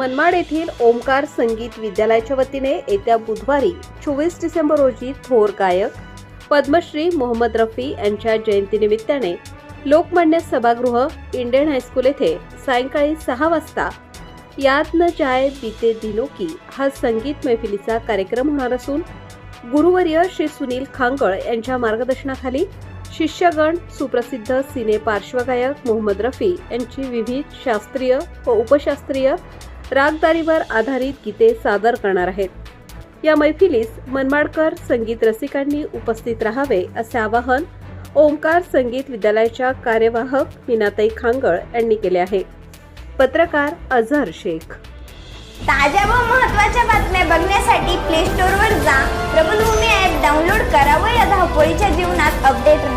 मनमाड येथील ओमकार संगीत विद्यालयाच्या वतीने येत्या बुधवारी 24 डिसेंबर रोजी थोर गायक पद्मश्री मोहम्मद रफी यांच्या जयंतीनिमित्ताने लोकमान्य सभागृह इंडियन हायस्कूल येथे सायंकाळी 6 वाजता याद न जाए बीते दिनों की हा संगीत मैफिलीचा कार्यक्रम होणार असून गुरुवर्य श्री सुनील खांगळ यांच्या मार्गदर्शनाखाली शिष्यगण सुप्रसिद्ध सिने पार्श्वगायक मोहम्मद रफी यांची विविध शास्त्रीय व उपशास्त्रीय रागदारीवर आधारित गीते सादर करणार आहेत. या मैफिलीस मनमाडकर संगीत रसिकांनी उपस्थित राहावे असे आवाहन ओमकार संगीत विद्यालयाच्या कार्यवाहक मीनाताई खांगळ यांनी केले आहे. पत्रकार अझहर शेख. ताज्या व महत्त्वाच्या बातम्या बघण्यासाठी प्ले स्टोअरवर जा, प्रबलभूमी ॲप डाउनलोड करा व या धावपळीच्या जीवनात अपडेट